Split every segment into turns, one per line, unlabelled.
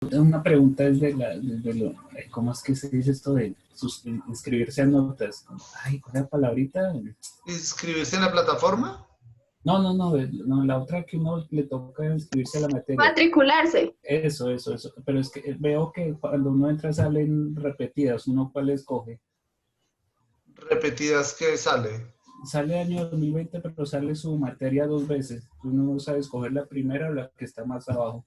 una pregunta ¿cómo es que se dice esto de inscribirse a notas? Ay, ¿cuál es la palabrita?
¿Inscribirse en la plataforma?
No, la otra que uno le toca inscribirse a la materia.
Matricularse.
Eso. Pero es que veo que cuando uno entra salen repetidas. ¿Uno cuál escoge?
Repetidas que sale.
Sale año 2020, pero sale su materia 2 veces. Uno no sabe escoger la primera o la que está más abajo,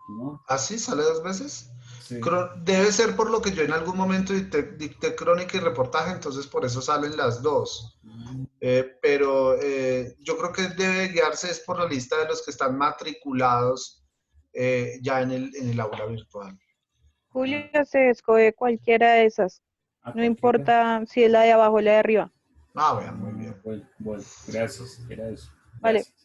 ¿no?
¿Ah, sí? ¿Sale 2 veces?
Sí.
Debe ser por lo que yo en algún momento dicté crónica y reportaje, entonces por eso salen las dos. Pero yo creo que debe guiarse es por la lista de los que están matriculados ya en el aula virtual.
Julio se escoge cualquiera de esas.
¿A
No
cualquiera?
importa si es la de abajo o la de arriba.
Ah, vean, muy bien.
Bueno, gracias. Era eso.
Vale.
Gracias.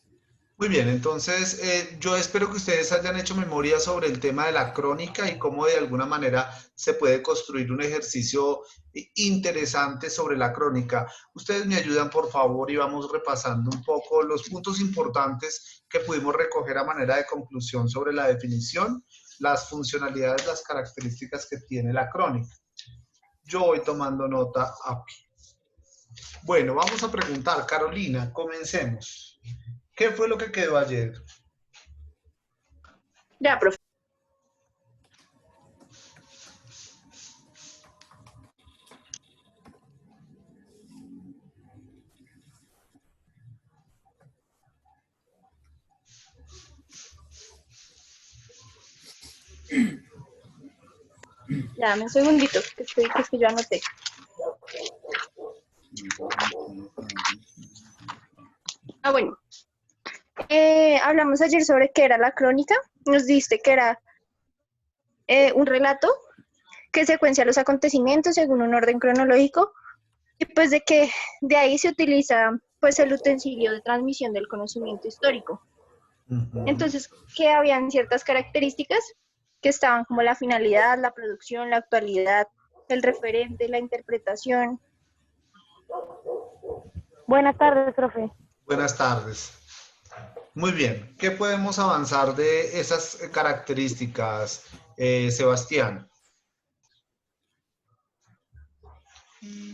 Muy bien, entonces yo espero que ustedes hayan hecho memoria sobre el tema de la crónica y cómo de alguna manera se puede construir un ejercicio interesante sobre la crónica. Ustedes me ayudan, por favor, y vamos repasando un poco los puntos importantes que pudimos recoger a manera de conclusión sobre la definición, las funcionalidades, las características que tiene la crónica. Yo voy tomando nota aquí. Bueno, vamos a preguntar, Carolina, comencemos. ¿Qué fue lo que quedó ayer?
Ya, profe. Dame un segundito, que es que yo anoté. Bueno. Hablamos ayer sobre qué era la crónica. Nos diste que era un relato que secuencia los acontecimientos según un orden cronológico y pues de que de ahí se utiliza pues el utensilio de transmisión del conocimiento histórico. Entonces, que habían ciertas características que estaban como la finalidad, la producción, la actualidad, el referente, la interpretación.
Buenas tardes, profe.
Buenas tardes. Muy bien. ¿Qué podemos avanzar de esas características, Sebastián?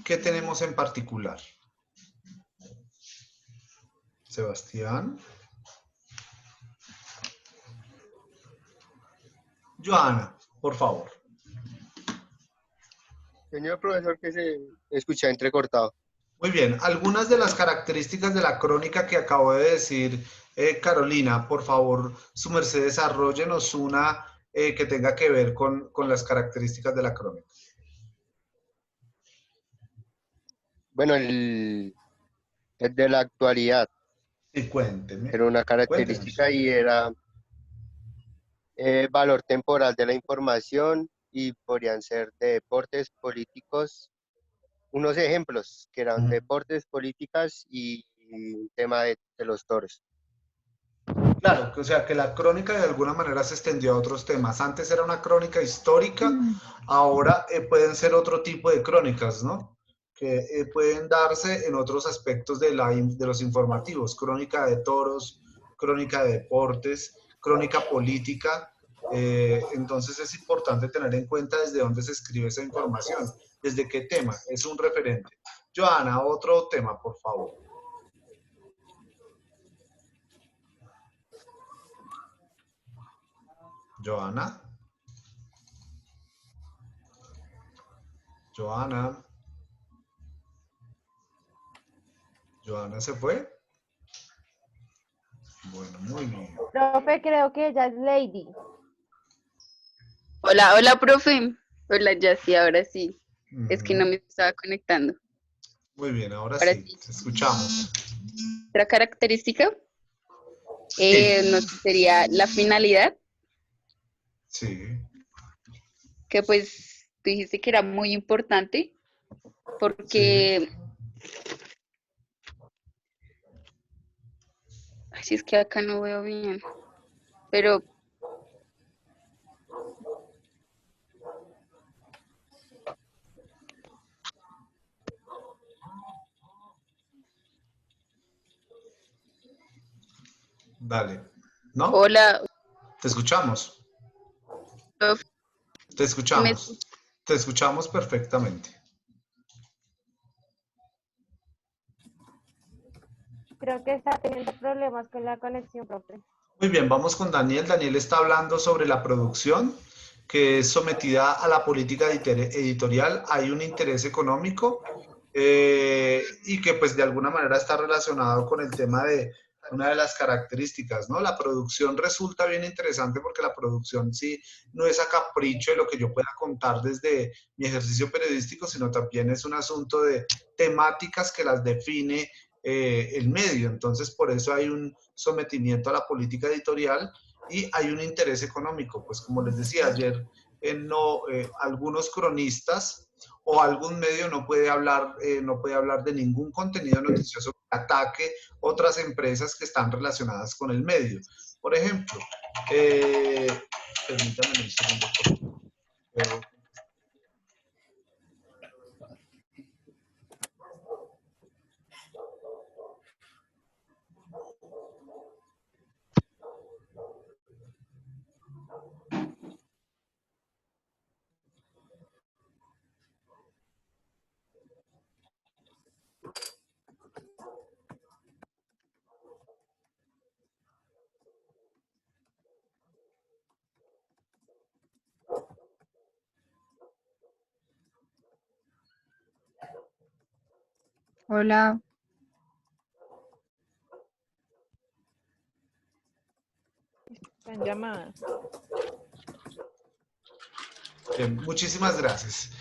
¿Qué tenemos en particular? Sebastián. Joana, por favor.
Señor profesor, que se escucha entrecortado.
Muy bien. Algunas de las características de la crónica que acabo de decir, Carolina, por favor, su merced, desarróllenos una que tenga que ver con las características de la crónica.
Bueno, el de la actualidad
Sí, cuénteme.
era una característica y era valor temporal de la información y podrían ser de deportes, políticos, unos ejemplos que eran deportes, políticas y un tema de los toros.
Claro, o sea que la crónica de alguna manera se extendió a otros temas. Antes era una crónica histórica, ahora pueden ser otro tipo de crónicas, ¿no? Que pueden darse en otros aspectos de los informativos. Crónica de toros, crónica de deportes, crónica política. Entonces es importante tener en cuenta desde dónde se escribe esa información, desde qué tema, es un referente. Joana, otro tema, por favor. Joana. Joana. Joana se fue. Bueno, muy bien.
Profe, creo que ella es Lady.
Hola, profe. Hola, ya sí, ahora sí. Es que no me estaba conectando.
Muy bien, ahora
Ahora
sí,
sí.
te escuchamos.
Otra característica
Sí.
no sé, sería la finalidad,
Sí.
que pues tú dijiste que era muy importante
Sí.
porque, ay, si es que acá no veo bien, pero
Dale. ¿No?
hola,
Te escuchamos. Te
¿Me
escuchamos.
escucha?
Te escuchamos perfectamente.
Creo que está teniendo problemas con la conexión, profe.
Muy bien, vamos con Daniel. Daniel está hablando sobre la producción que es sometida a la política editorial. Hay un interés económico y que pues de alguna manera está relacionado con el tema de una de las características, ¿no? La producción resulta bien interesante porque la producción sí no es a capricho de lo que yo pueda contar desde mi ejercicio periodístico, sino también es un asunto de temáticas que las define el medio. Entonces, por eso hay un sometimiento a la política editorial y hay un interés económico. Pues como les decía ayer, algunos cronistas o algún medio no puede hablar de ningún contenido noticioso que ataque otras empresas que están relacionadas con el medio. Por ejemplo, permítanme un segundo, por favor.
Hola,
Está en llamada.
Bien, muchísimas gracias.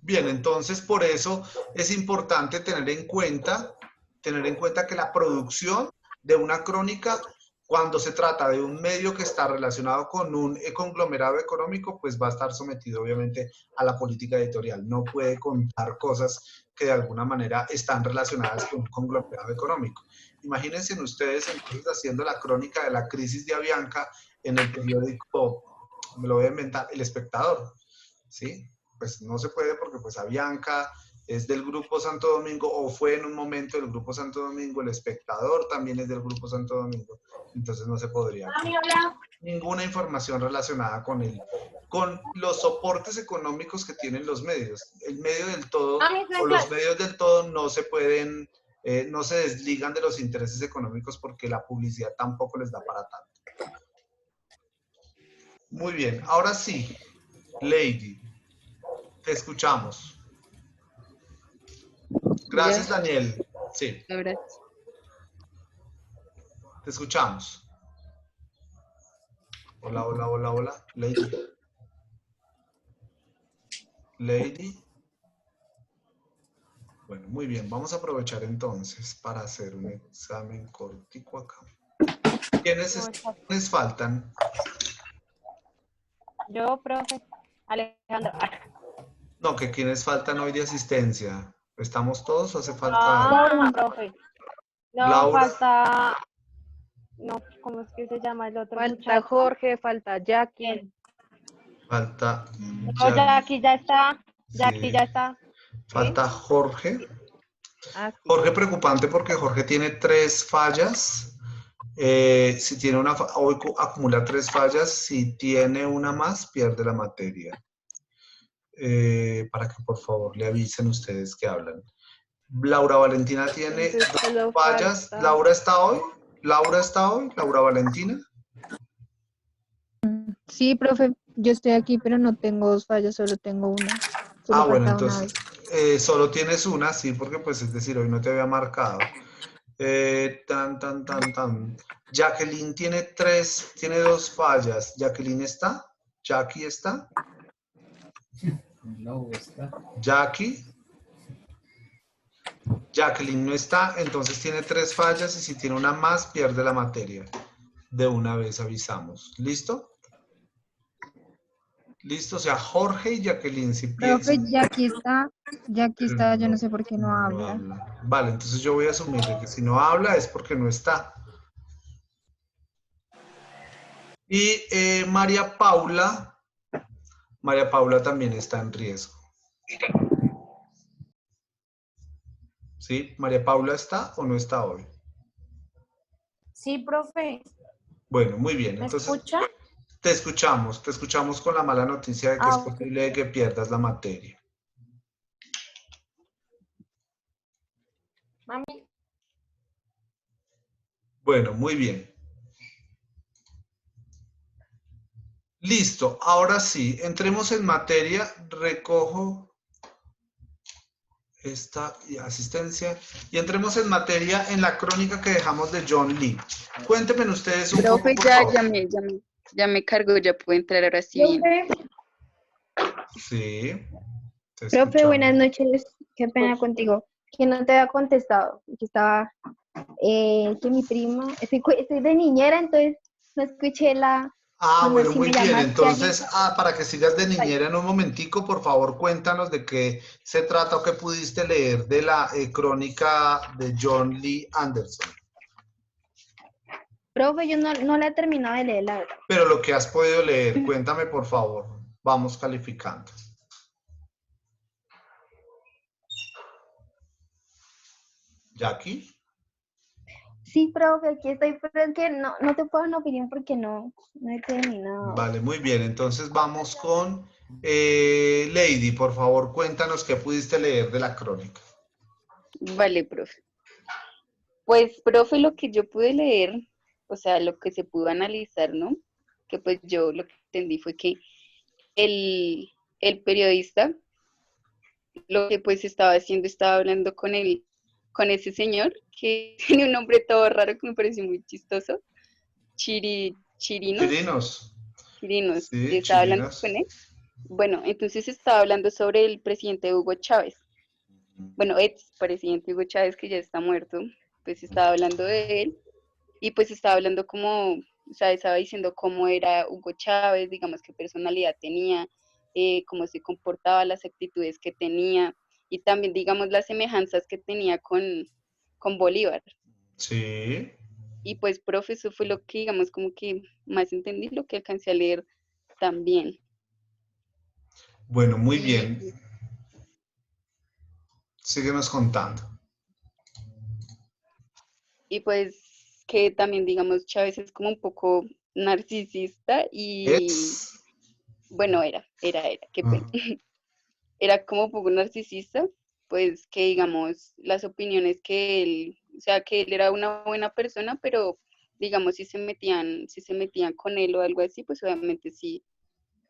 Bien, entonces por eso es importante tener en cuenta que la producción de una crónica, cuando se trata de un medio que está relacionado con un conglomerado económico, pues va a estar sometido obviamente a la política editorial. No puede contar cosas que de alguna manera están relacionadas con un conglomerado económico. Imagínense ustedes entonces haciendo la crónica de la crisis de Avianca en el periódico, me lo voy a inventar, El Espectador, ¿sí? Pues no se puede porque pues Avianca es del Grupo Santo Domingo o fue en un momento del Grupo Santo Domingo, El Espectador también es del Grupo Santo Domingo, entonces no se podría ninguna información relacionada con los soportes económicos que tienen los medios. El medio del todo o los medios del todo no se pueden, no se desligan de los intereses económicos porque la publicidad tampoco les da para tanto. Muy bien, ahora sí, Lady, te escuchamos. Gracias,
Ya,
Daniel. Sí,
ahora
te escuchamos. Hola, hola, hola, hola. Lady. Lady. Bueno, muy bien. Vamos a aprovechar entonces para hacer un examen cortico acá. ¿Quiénes faltan?
Yo, profe. Alejandro.
No, que quiénes faltan hoy de asistencia. ¿Estamos todos o hace falta
No, profe. No,
Laura?
falta. No, ¿cómo es que se llama el otro
Falta
muchacho?
Jorge, falta Jackie.
¿Quién?
Falta
No, Jackie ya está. Jackie
sí.
ya está.
Falta Jorge.
Ah, sí.
Jorge preocupante porque Jorge tiene 3 fallas. Si tiene hoy acumula 3 fallas. Si tiene una más, pierde la materia. Para que por favor le avisen ustedes que hablan. Laura Valentina tiene
Entonces
2
solo
fallas.
falta.
¿Laura está hoy? ¿Laura Valentina?
sí, profe, yo estoy aquí, pero no tengo 2 fallas, solo tengo una. Solo
Bueno,
falta una
entonces
vez.
solo tienes una, sí, porque pues es decir, hoy no te había marcado. Jacqueline tiene 2 fallas. ¿Jacqueline está? ¿Jackie está?
No, está.
Jacqueline no está, entonces tiene 3 fallas y si tiene una más, pierde la materia. De una vez avisamos. ¿Listo? ¿Listo? O sea, Jorge y Jacqueline, si
Profe,
piensan...
Jackie está, yo no sé por qué no habla.
Vale, entonces yo voy a asumir que si no habla es porque no está. Y María Paula también está en riesgo. ¿Sí? ¿María Paula está o no está hoy?
Sí, profe.
Bueno, muy bien.
¿Me
Entonces,
escucha?
Te escuchamos con la mala noticia de que es
Ok.
posible que pierdas la materia.
Mami,
Bueno, muy bien. Listo, ahora sí, entremos en materia, recojo esta asistencia y entremos en materia en la crónica que dejamos de John Lee. Cuéntenme ustedes un poco,
Profe,
por
ya,
favor.
ya me cargo, ya puedo entrar ahora sí bien.
Sí, te
Profe, buenas
escuchamos.
noches. Qué pena contigo. Que no te había contestado. Que estaba, que mi prima, estoy de niñera, entonces no escuché cuando
Bueno,
si
muy
me
bien.
llamaste ayer.
Entonces, para que sigas de niñera en un momentico, por favor, cuéntanos de qué se trata o qué pudiste leer de la crónica de John Lee Anderson.
Profe, yo no la he terminado de leer, la verdad.
Pero lo que has podido leer, cuéntame, por favor. Vamos calificando. Jackie.
Sí, profe, aquí estoy, pero es que no te puedo dar una opinión porque no he terminado.
Vale, muy bien. Entonces vamos con Lady, por favor, cuéntanos qué pudiste leer de la crónica.
Vale, profe. Pues, profe, lo que yo pude leer, o sea, lo que se pudo analizar, ¿no? Que pues yo lo que entendí fue que el periodista lo que pues estaba haciendo, estaba hablando con ese señor que tiene un nombre todo raro que me pareció muy chistoso, Chirinos,
Chirinos.
Chirinos, y
Sí,
estaba hablando
Chirinos.
con él. Bueno, entonces estaba hablando sobre el presidente Hugo Chávez. Bueno, ex presidente Hugo Chávez, que ya está muerto, pues estaba hablando de él y pues estaba hablando como, o sea, estaba diciendo cómo era Hugo Chávez, digamos qué personalidad tenía, cómo se comportaba, las actitudes que tenía y también, digamos, las semejanzas que tenía con Bolívar.
Sí.
Y pues, profe, eso fue lo que, digamos, como que más entendí, lo que alcancé a leer también.
Bueno, muy
Y,
bien. Síguenos contando.
y pues que también, digamos, Chávez es como un poco narcisista y,
Es.
bueno, qué pena.
Ajá.
Era como un poco narcisista, pues que digamos las opiniones que él, o sea, que él era una buena persona, pero digamos si se metían con él o algo así, pues obviamente sí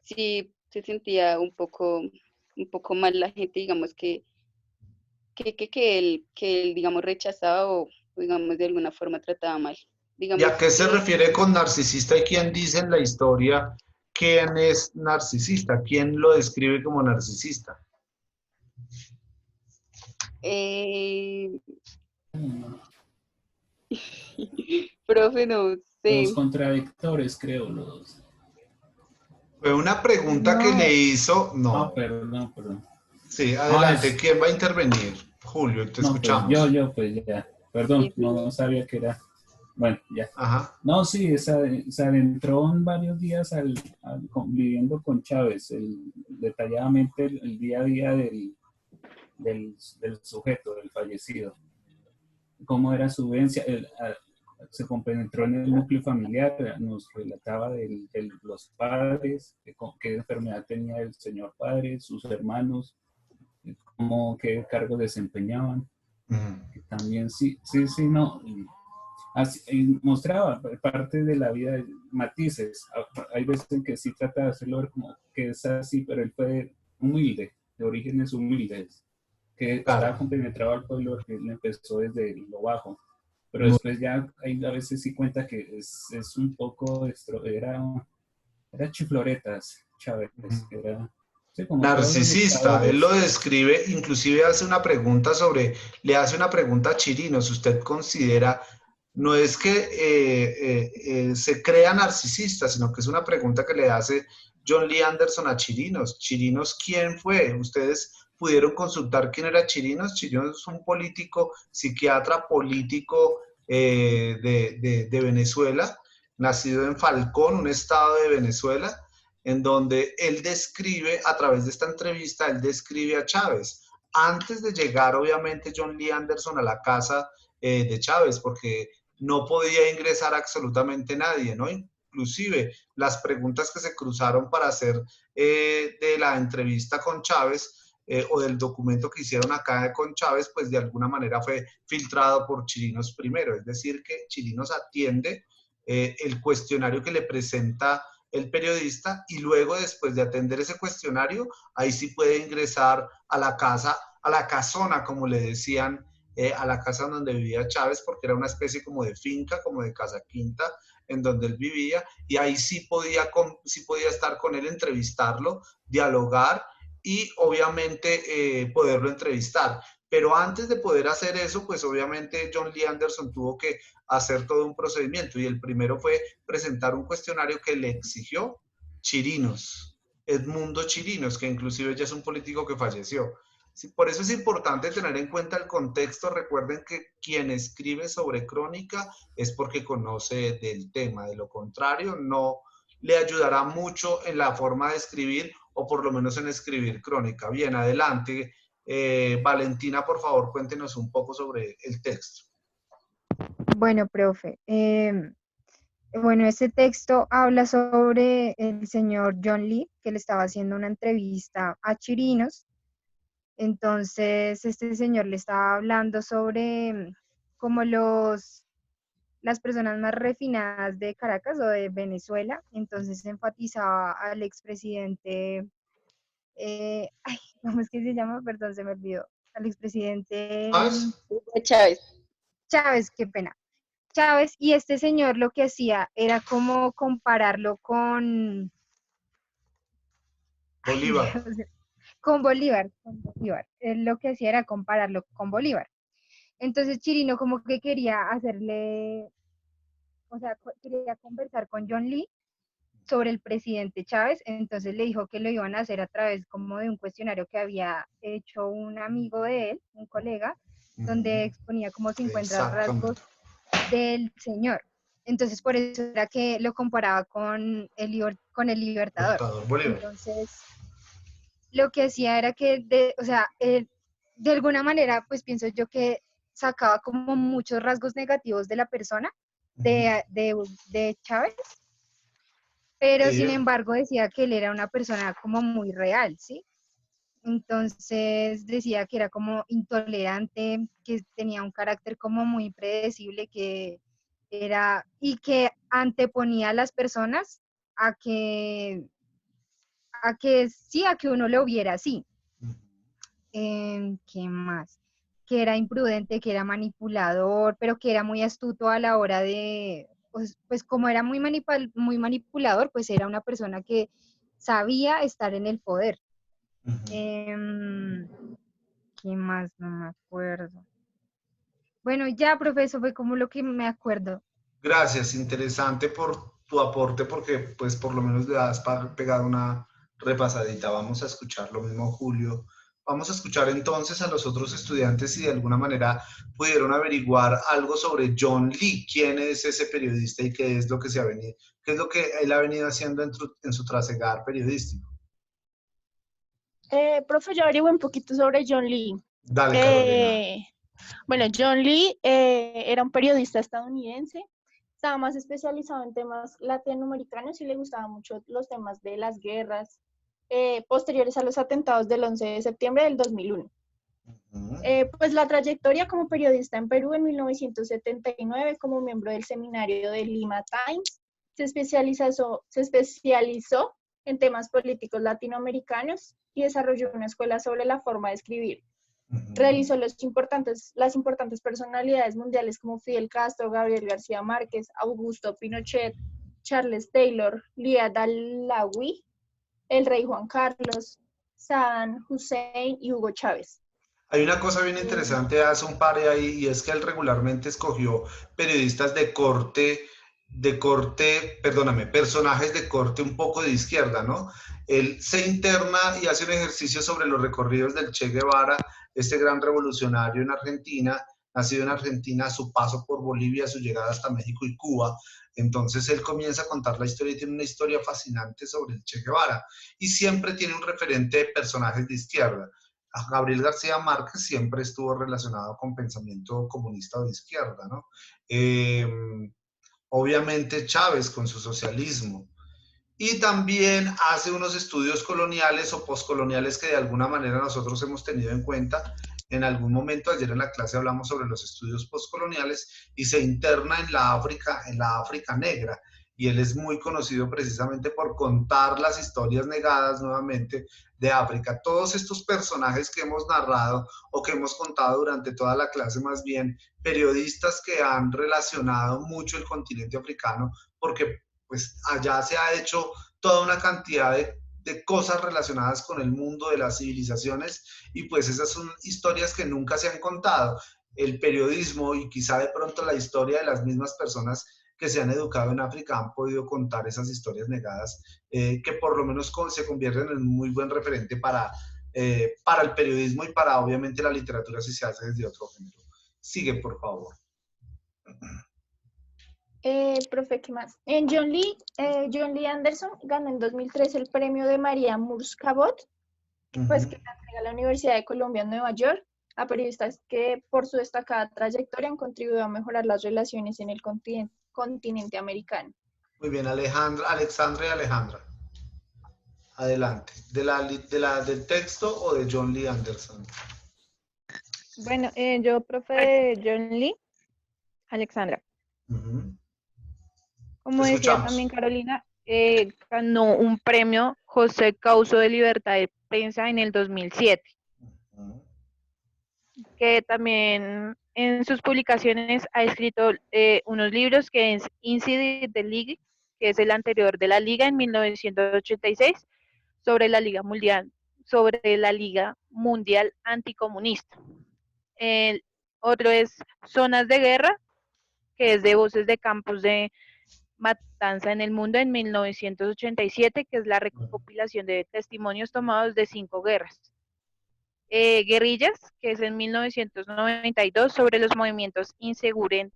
se sentía un poco mal la gente, digamos que él, digamos, rechazaba o digamos de alguna forma trataba mal.
¿Y a
Digamos
qué se
que
refiere con narcisista y quién dice en la historia quién es narcisista? ¿Quién lo describe como narcisista?
eh, profe, no
Los
sé.
contradictores, creo, los...
Fue una pregunta que le
No,
hizo.
Ah,
No.
perdón.
Sí,
Ah,
adelante. ¿Quién va a intervenir? Julio, te
no, pues
escuchamos.
pues ya.
Sí,
Perdón,
sí.
no sabía que era... Bueno, ya.
Ajá.
No, sí, se adentró en varios días viviendo con Chávez, detalladamente el día a día del sujeto, del fallecido. Cómo era su vivencia, se compenetró en el núcleo familiar, nos relataba de los padres, qué enfermedad tenía el señor padre, sus hermanos, qué cargos desempeñaban. También no. Así, mostraba parte de la vida, matices. Hay veces en que sí trata de hacerlo ver como que es así, pero él fue humilde, de orígenes humildes, que estaba
Claro.
compenetrado al pueblo, que él empezó desde lo bajo. Pero
Muy-
después ya hay a veces sí cuenta que es un poco, era chifloretas, Chávez, era, sí, como todos los
Narcisista, él lo
dictadores.
describe, inclusive hace una pregunta le hace una pregunta a Chirino, si usted considera, no es que se crea narcisista, sino que es una pregunta que le hace John Lee Anderson a Chirinos. Chirinos, ¿quién fue? Ustedes pudieron consultar quién era Chirinos. Chirinos es un político, psiquiatra político de Venezuela, nacido en Falcón, un estado de Venezuela, en donde él describe, a través de esta entrevista, él describe a Chávez. Antes de llegar, obviamente, John Lee Anderson a la casa de Chávez, porque no podía ingresar absolutamente nadie, ¿no? inclusive las preguntas que se cruzaron para hacer de la entrevista con Chávez, o del documento que hicieron acá con Chávez, pues de alguna manera fue filtrado por Chirinos primero, es decir, que Chirinos atiende el cuestionario que le presenta el periodista y luego, después de atender ese cuestionario, ahí sí puede ingresar a la casa, a la casona, como le decían, a la casa donde vivía Chávez, porque era una especie como de finca, como de casa quinta, en donde él vivía, y ahí sí podía estar con él, entrevistarlo, dialogar, y obviamente poderlo entrevistar. Pero antes de poder hacer eso, pues obviamente John Lee Anderson tuvo que hacer todo un procedimiento y el primero fue presentar un cuestionario que le exigió Chirinos, Edmundo Chirinos, que inclusive ya es un político que falleció. Sí, por eso es importante tener en cuenta el contexto. Recuerden que quien escribe sobre crónica es porque conoce del tema. De lo contrario, no le ayudará mucho en la forma de escribir o por lo menos en escribir crónica. Bien, adelante. Valentina, por favor, cuéntenos un poco sobre el texto.
Bueno, profe, bueno, ese texto habla sobre el señor John Lee, que le estaba haciendo una entrevista a Chirinos. Entonces, este señor le estaba hablando sobre como las personas más refinadas de Caracas o de Venezuela. Entonces, enfatizaba al expresidente, ay, ¿cómo es que se llama? Perdón, se me olvidó. Al expresidente
Chávez.
Chávez, qué pena. Chávez, y este señor lo que hacía era como compararlo con
Bolívar.
con Bolívar. Él lo que hacía era compararlo con Bolívar. Entonces Chirino como que quería hacerle, o sea, quería conversar con John Lee sobre el presidente Chávez, entonces le dijo que lo iban a hacer a través como de un cuestionario que había hecho un amigo de él, un colega, donde exponía como 50 rasgos del señor. Entonces por eso era que lo comparaba con el Libertador. Entonces lo que hacía era que, de alguna manera, pues pienso yo que sacaba como muchos rasgos negativos de la persona, de Chávez, pero sin embargo decía que él era una persona como muy real, ¿sí? Entonces decía que era como intolerante, que tenía un carácter como muy predecible, que era, y que anteponía a las personas a que a que uno lo viera así. ¿Qué más? Que era imprudente, que era manipulador, pero que era muy astuto a la hora de, pues como era muy manipulador, pues era una persona que sabía estar en el poder. ¿Qué más? No me acuerdo. Bueno, ya, profesor, fue como lo que me acuerdo.
Gracias, interesante por tu aporte, porque pues por lo menos le has pegado una repasadita. Vamos a escuchar lo mismo, Julio. Vamos a escuchar entonces a los otros estudiantes si de alguna manera pudieron averiguar algo sobre John Lee, quién es ese periodista y qué es lo que qué es lo que él ha venido haciendo en su trasegar periodístico.
Profe, yo averigué un poquito sobre John Lee.
Dale, Carolina.
Bueno, John Lee era un periodista estadounidense, estaba más especializado en temas latinoamericanos y le gustaban mucho los temas de las guerras posteriores a los atentados del 11 de septiembre del 2001. Pues la trayectoria como periodista en Perú en 1979 como miembro del seminario de Lima Times, se especializó en temas políticos latinoamericanos y desarrolló una escuela sobre la forma de escribir. Realizó las importantes personalidades mundiales como Fidel Castro, Gabriel García Márquez, Augusto Pinochet, Charles Taylor, Lia Dalawi, el rey Juan Carlos, Saddam Hussein y Hugo Chávez.
Hay una cosa bien interesante, hace un par ahí, y es que él regularmente escogió periodistas personajes de corte un poco de izquierda, ¿no? Él se interna y hace un ejercicio sobre los recorridos del Che Guevara, este gran revolucionario en Argentina, nacido en Argentina, su paso por Bolivia, su llegada hasta México y Cuba. Entonces él comienza a contar la historia y tiene una historia fascinante sobre el Che Guevara. Y siempre tiene un referente de personajes de izquierda. Gabriel García Márquez siempre estuvo relacionado con pensamiento comunista o de izquierda, ¿no? obviamente Chávez con su socialismo. Y también hace unos estudios coloniales o poscoloniales que de alguna manera nosotros hemos tenido en cuenta. En algún momento, ayer en la clase hablamos sobre los estudios poscoloniales y se interna en la África negra. Y él es muy conocido precisamente por contar las historias negadas nuevamente de África. Todos estos personajes que hemos narrado o que hemos contado durante toda la clase, más bien periodistas que han relacionado mucho el continente africano, porque pues allá se ha hecho toda una cantidad de cosas relacionadas con el mundo de las civilizaciones y pues esas son historias que nunca se han contado. El periodismo y quizá de pronto la historia de las mismas personas que se han educado en África han podido contar esas historias negadas que por lo menos se convierten en un muy buen referente para el periodismo y para obviamente la literatura si se hace desde otro género. Sigue, por favor.
Profe, ¿qué más? John Lee Anderson ganó en 2003 el premio de María Murs Cabot, pues que la entrega la Universidad de Columbia en Nueva York a periodistas que por su destacada trayectoria han contribuido a mejorar las relaciones en el continente americano.
Muy bien, Alexandra y Alejandra. Adelante. ¿Del texto o de John Lee Anderson?
Bueno, yo, profe de John Lee, Alexandra. Como decía también Carolina, ganó un premio José Causo de Libertad de Prensa en el 2007, que también en sus publicaciones ha escrito unos libros que es Inside the League, que es el anterior de la Liga en 1986, sobre la Liga Mundial Anticomunista. El otro es Zonas de Guerra, que es de Voces de Campos de Matanza en el Mundo en 1987, que es la recopilación de testimonios tomados de 5 guerras. Guerrillas, que es en 1992, sobre los movimientos insurgentes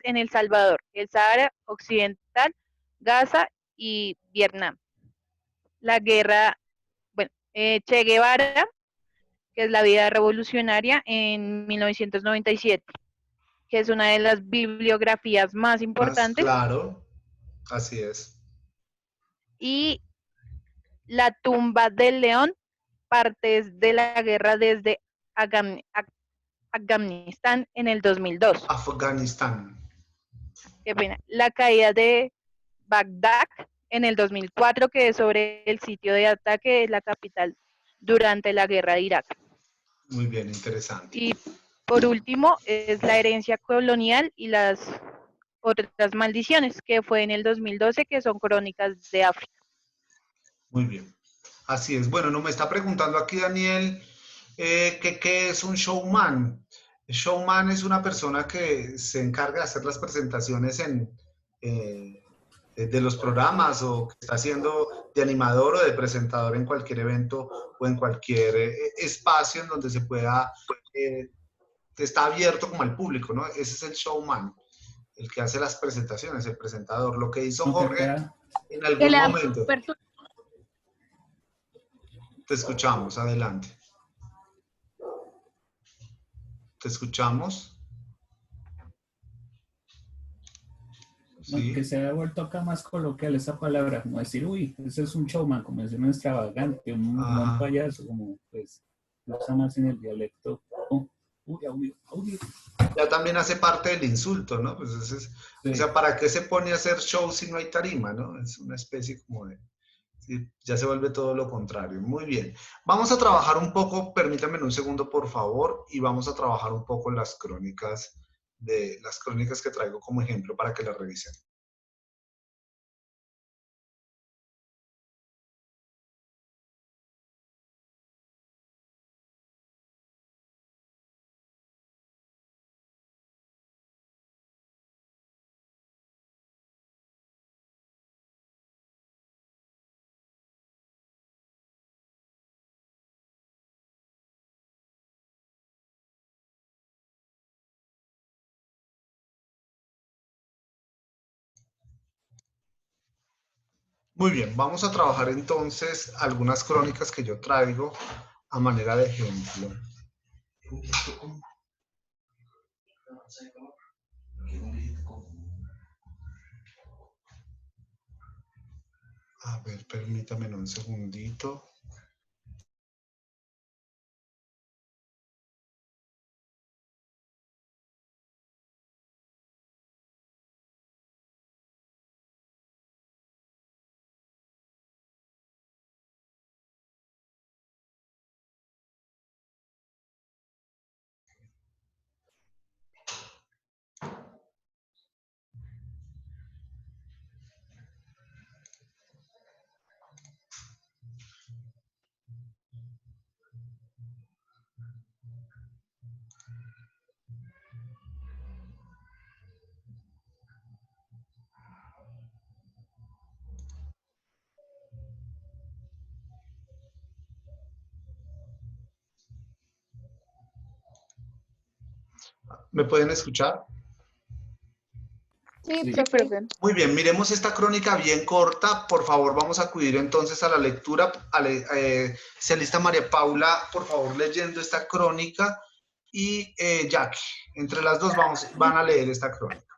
en El Salvador, el Sahara Occidental, Gaza y Vietnam. La guerra, Che Guevara, que es la vida revolucionaria en 1997. Que es una de las bibliografías más importantes.
Claro, así es.
Y La tumba del león, partes de la guerra desde Afganistán en el 2002.
Afganistán.
Qué pena. La caída de Bagdad en el 2004, que es sobre el sitio de ataque de la capital durante la guerra de Irak.
Muy bien, interesante.
Y por último, es La herencia colonial y las otras maldiciones, que fue en el 2012, que son crónicas de África.
Muy bien, así es. Bueno, me está preguntando aquí Daniel qué es un showman. El showman es una persona que se encarga de hacer las presentaciones de los programas o que está haciendo de animador o de presentador en cualquier evento o en cualquier espacio en donde se pueda, que está abierto como al público, ¿no? Ese es el showman, el que hace las presentaciones, el presentador. Lo que hizo Jorge en algún momento. Te escuchamos, adelante. ¿Te escuchamos?
Sí. Que se ha vuelto acá más coloquial esa palabra, como decir, uy, ese es un showman, como decir un extravagante, un payaso, como pues, lo usa más en el dialecto. Audio.
Ya también hace parte del insulto, ¿no? Pues sí. O sea, ¿para qué se pone a hacer show si no hay tarima, no? Es una especie como de... Sí, ya se vuelve todo lo contrario. Muy bien. Vamos a trabajar un poco, permítanme un segundo, por favor, y vamos a trabajar un poco las crónicas que traigo como ejemplo para que las revisen. Muy bien, vamos a trabajar entonces algunas crónicas que yo traigo a manera de ejemplo. A ver, permítame un segundito. ¿Me pueden escuchar?
Sí,
Sí.
Sí,
profe.
profe.
Muy bien, miremos esta crónica bien corta. Por favor, vamos a acudir entonces a la lectura. Celista María Paula, por favor, leyendo esta crónica. Y Jackie, entre las dos van a leer esta crónica.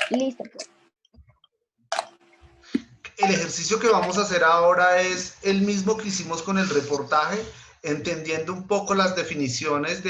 Listo.
El ejercicio que vamos a hacer ahora es el mismo que hicimos con el reportaje, entendiendo un poco las definiciones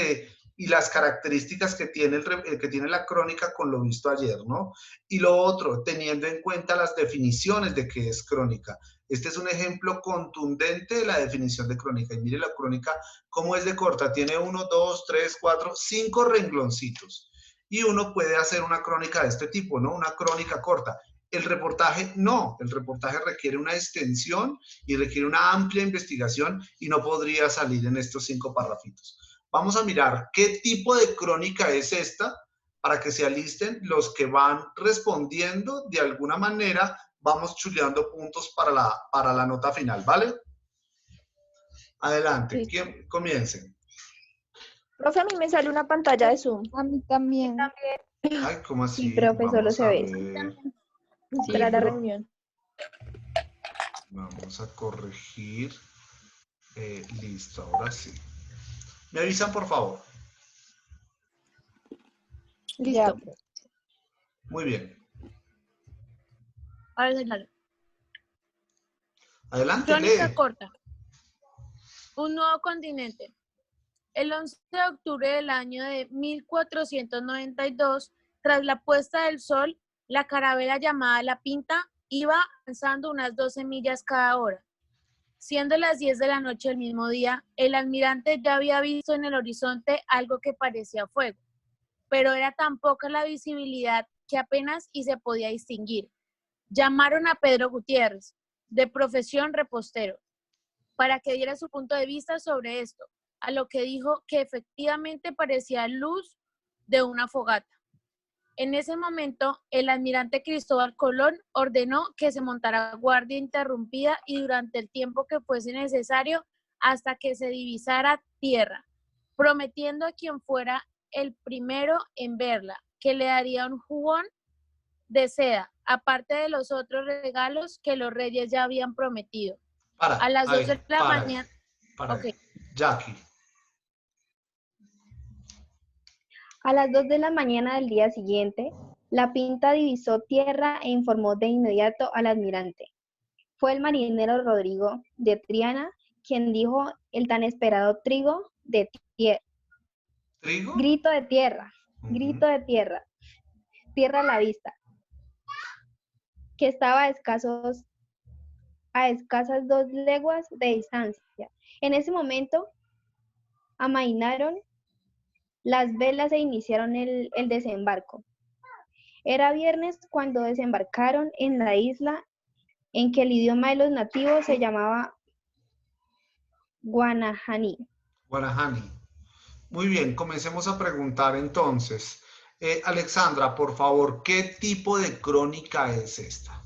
y las características que tiene, que tiene la crónica con lo visto ayer, ¿no? Y lo otro, teniendo en cuenta las definiciones de qué es crónica. Este es un ejemplo contundente de la definición de crónica. Y mire la crónica cómo es de corta. Tiene 1, 2, 3, 4, 5 rengloncitos. Y uno puede hacer una crónica de este tipo, ¿no? Una crónica corta. El reportaje no, el reportaje requiere una extensión y requiere una amplia investigación y no podría salir en estos 5 párrafitos. Vamos a mirar qué tipo de crónica es esta para que se alisten los que van respondiendo de alguna manera. Vamos chuleando puntos para la nota final, ¿vale? Adelante,
Sí.
¿quién comience?
Profe, a mí me sale una pantalla de Zoom.
A mí también.
Ay, ¿cómo así?
Sí, profe, solo
Vamos
se
a
ve.
ver.
Entrar a reunión.
Vamos a corregir. Listo, ahora sí. ¿Me avisan, por favor?
Ya,
Listo.
Muy bien.
Ahora señalo.
Adelante,
Crónica
lee.
corta. Un nuevo continente. El 11 de octubre del año de 1492, tras la puesta del sol, la carabela llamada La Pinta iba avanzando unas 12 millas cada hora. Siendo las 10 de la noche del mismo día, el almirante ya había visto en el horizonte algo que parecía fuego, pero era tan poca la visibilidad que apenas y se podía distinguir. Llamaron a Pedro Gutiérrez, de profesión repostero, para que diera su punto de vista sobre esto, a lo que dijo que efectivamente parecía luz de una fogata. En ese momento, el almirante Cristóbal Colón ordenó que se montara guardia interrumpida y durante el tiempo que fuese necesario hasta que se divisara tierra, prometiendo a quien fuera el primero en verla, que le daría un jubón de seda, aparte de los otros regalos que los reyes ya habían prometido. A las 2 de la mañana.
Para
Ok.
ahí. Jackie.
A las 2 de la mañana del día siguiente, La Pinta divisó tierra e informó de inmediato al almirante. Fue el marinero Rodrigo de Triana quien dijo el tan esperado trigo de tierra.
¿Trigo?
Grito de tierra, grito de tierra, tierra a la vista, que estaba a escasas 2 leguas de distancia. En ese momento, amainaron las velas e iniciaron el desembarco. Era viernes cuando desembarcaron en la isla en que el idioma de los nativos se llamaba Guanahani.
Guanahani. Muy bien, comencemos a preguntar entonces. Alexandra, por favor, ¿qué tipo de crónica es esta?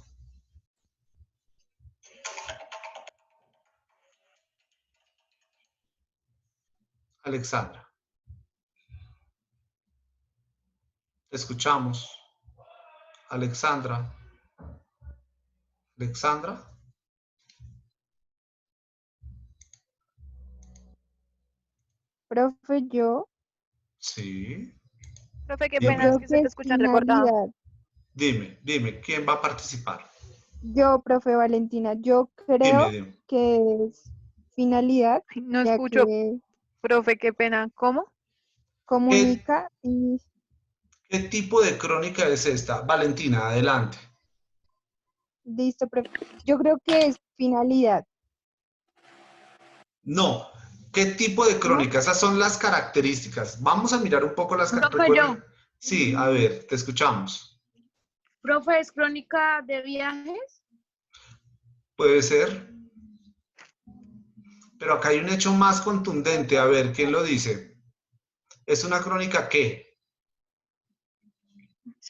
Alexandra. Te escuchamos. Alexandra. Alexandra.
Profe, yo.
Sí.
Profe, qué
Dime.
pena, es
Creo
que se
que
te
es
escucha recortado.
finalidad.
Dime, ¿quién va a participar?
Yo, profe Valentina, yo creo
Dime.
que es finalidad,
No
ya
escucho,
que
profe, qué pena. ¿Cómo?
¿Qué,
comunica y
qué tipo de crónica es esta? Valentina, adelante.
listo, profe. Yo creo que es finalidad,
No. ¿Qué tipo de
¿no?
crónica? Esas son las características. Vamos a mirar un poco las
Profe, yo.
características. Sí, a ver, te escuchamos.
Profe, ¿es crónica de viajes?
Puede ser, pero acá hay un hecho más contundente. A ver, ¿quién lo dice? ¿Es una crónica qué?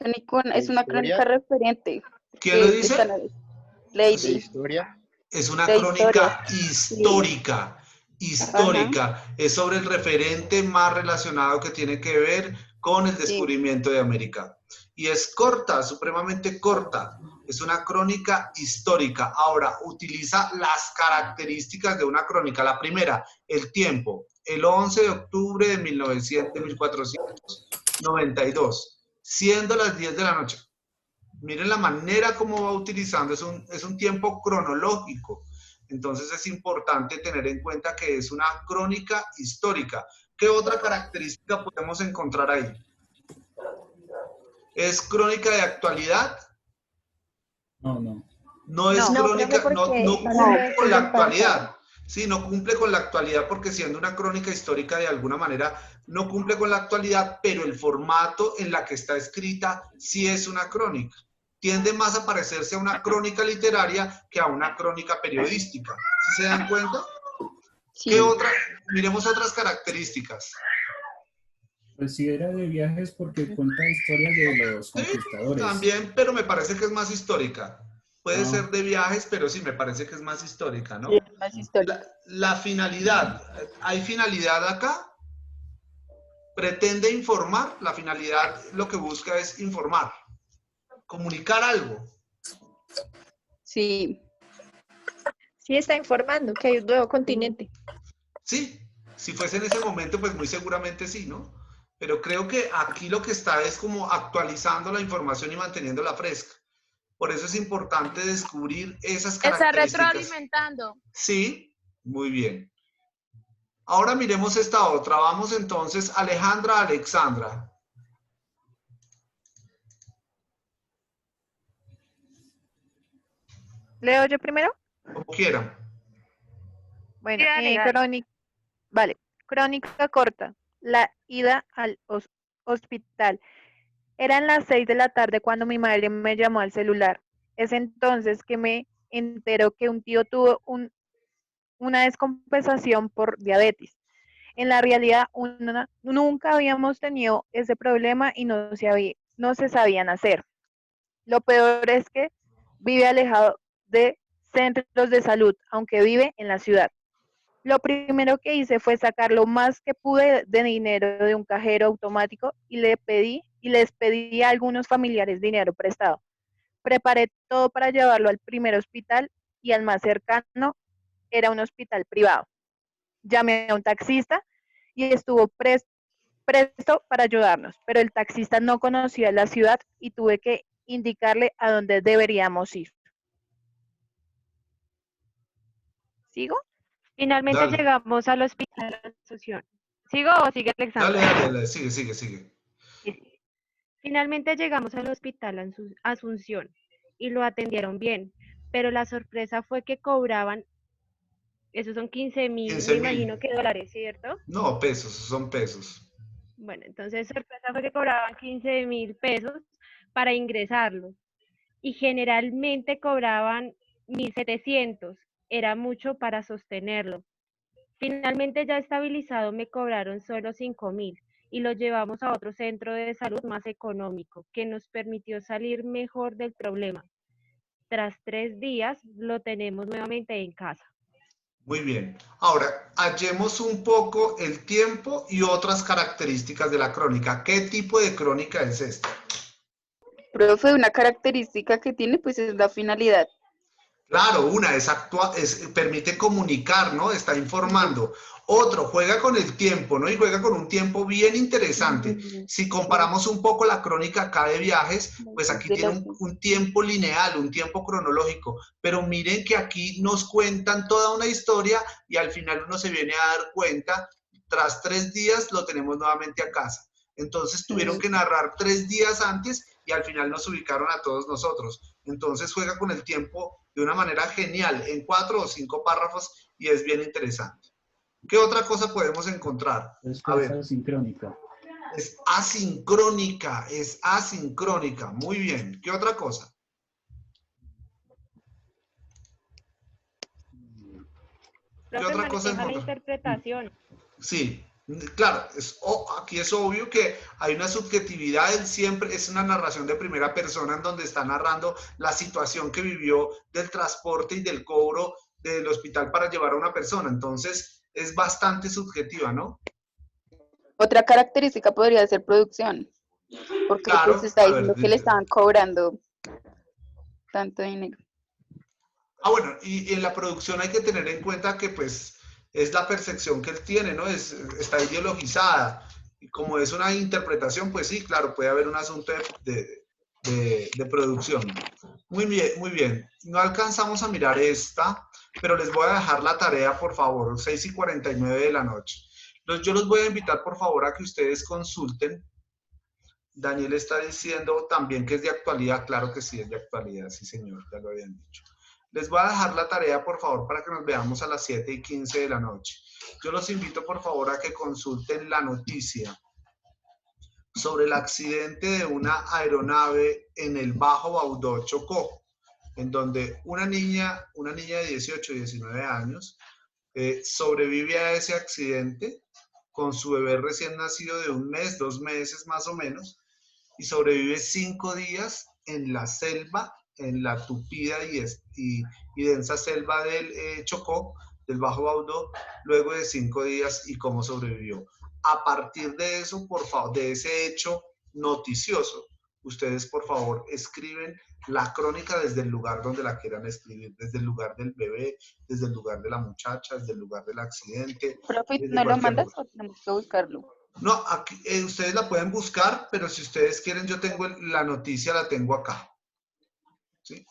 ¿De
Es una crónica
historia?
referente.
¿Quién lo
Que
dice?
están
¿De
Lady,
historia?
Es una
de historia.
crónica
Sí.
histórica,
Ajá,
histórica. Es sobre el referente más relacionado que tiene que ver con el
sí.
descubrimiento de América. Y es corta, supremamente corta. Es una crónica histórica. Ahora, utiliza las características de una crónica. La primera, el tiempo. El 11 de octubre de 1492, siendo las 10 de la noche. Miren la manera como va utilizando, es un tiempo cronológico. Entonces es importante tener en cuenta que es una crónica histórica. ¿Qué otra característica podemos encontrar ahí? ¿Es crónica de actualidad?
No, no.
No es
No, profe,
crónica, no,
porque
no
no
cumple
sé
con
qué
la
es el pasado.
actualidad. Sí, no cumple con la actualidad porque siendo una crónica histórica de alguna manera no cumple con la actualidad, pero el formato en la que está escrita sí es una crónica. Tiende más a parecerse a una crónica literaria que a una crónica periodística. ¿Sí se dan cuenta? ¿Qué
Sí.
otra? Miremos otras características.
Pues sí era de viajes porque cuenta historias de los
Sí,
conquistadores.
también, pero me parece que es más histórica. Puede
Ah,
ser de viajes, pero sí, me parece que es más histórica,
Sí,
¿no?
es más histórica.
La finalidad, ¿hay finalidad acá? Pretende informar, la finalidad lo que busca es informar, comunicar algo.
Sí.
Sí está informando que hay un nuevo continente.
Sí, si fuese en ese momento, pues muy seguramente sí, ¿no? Pero creo que aquí lo que está es como actualizando la información y manteniéndola fresca. Por eso es importante descubrir esas
Está
características.
retroalimentando.
Sí, muy bien. Ahora miremos esta otra. Vamos entonces, Alejandra, Alexandra.
¿Leo yo primero?
Como quieran.
Bueno,
Sí, dale, dale.
crónica, vale, crónica corta. La ida al hospital. Eran las 6 de la tarde cuando mi madre me llamó al celular. Es entonces que me enteró que un tío tuvo una descompensación por diabetes. En la realidad, nunca habíamos tenido ese problema y no se sabían hacer. Lo peor es que vive alejado de centros de salud, aunque vive en la ciudad. Lo primero que hice fue sacar lo más que pude de dinero de un cajero automático y les pedí a algunos familiares dinero prestado. Preparé todo para llevarlo al primer hospital y al más cercano era un hospital privado. Llamé a un taxista y estuvo presto para ayudarnos, pero el taxista no conocía la ciudad y tuve que indicarle a dónde deberíamos ir. ¿Sigo?
Finalmente
Dale,
llegamos al hospital de Asunción. ¿Sigo o sigue
dale,
Alexandra?
dale, dale. Sigue, sigue, sigue.
Finalmente llegamos al hospital Asunción y lo atendieron bien, pero la sorpresa fue que cobraban, esos son 15.000,
15
me
mil.
imagino que dólares, ¿cierto?
No, pesos, son pesos.
Bueno, entonces sorpresa fue que cobraban 15.000 pesos para ingresarlo y generalmente cobraban 1.700, era mucho para sostenerlo. Finalmente ya estabilizado me cobraron solo 5.000 y lo llevamos a otro centro de salud más económico que nos permitió salir mejor del problema. Tras 3 días lo tenemos nuevamente en casa.
Muy bien. Ahora, hallemos un poco el tiempo y otras características de la crónica. ¿Qué tipo de crónica es esta?
Profe, una característica que tiene pues es la finalidad.
Claro, una es permite comunicar, ¿no? Está informando. Otro, juega con el tiempo, ¿no? Y juega con un tiempo bien interesante. Si comparamos un poco la crónica acá de viajes, pues aquí tiene un tiempo lineal, un tiempo cronológico. Pero miren que aquí nos cuentan toda una historia y al final uno se viene a dar cuenta, tras 3 días lo tenemos nuevamente a casa. Entonces tuvieron que narrar 3 días antes y al final nos ubicaron a todos nosotros. Entonces juega con el tiempo de una manera genial, en 4 o 5 párrafos, y es bien interesante. ¿Qué otra cosa podemos encontrar?
Es
A ver,
asincrónica.
es asincrónica. Muy bien. ¿Qué otra cosa? ¿Qué
Profe,
otra cosa
maneja la
encontrar?
interpretación.
Sí, claro, aquí es obvio que hay una subjetividad, él siempre es una narración de primera persona en donde está narrando la situación que vivió del transporte y del cobro del hospital para llevar a una persona, entonces es bastante subjetiva, ¿no?
Otra característica podría ser producción, porque
Claro,
pues está
a ver,
diciendo que le estaban cobrando tanto dinero.
bueno, y en la producción hay que tener en cuenta que pues es la percepción que él tiene, ¿no? Está ideologizada. Y como es una interpretación, pues sí, claro, puede haber un asunto de producción. Muy bien, muy bien. No alcanzamos a mirar esta, pero les voy a dejar la tarea, por favor, 6:49 de la noche. Yo los voy a invitar, por favor, a que ustedes consulten. Daniel está diciendo también que es de actualidad. Claro que sí, es de actualidad, sí, señor, ya lo habían dicho. Les voy a dejar la tarea, por favor, para que nos veamos a las 7:15 de la noche. Yo los invito, por favor, a que consulten la noticia sobre el accidente de una aeronave en el Bajo Baudó, Chocó, en donde una niña de 18 y 19 años sobrevive a ese accidente con su bebé recién nacido de 1 mes, 2 meses más o menos, y sobrevive 5 días en la selva, en la tupida y densa selva del Chocó, del Bajo Baudó, luego de 5 días y cómo sobrevivió. A partir de eso, por favor, de ese hecho noticioso, ustedes por favor escriben la crónica desde el lugar donde la quieran escribir, desde el lugar del bebé, desde el lugar de la muchacha, desde el lugar del accidente.
Profe, ¿no lo mandas o tenemos que buscarlo?
No, aquí, ustedes la pueden buscar, pero si ustedes quieren, yo tengo la noticia, la tengo acá. ¿Sí?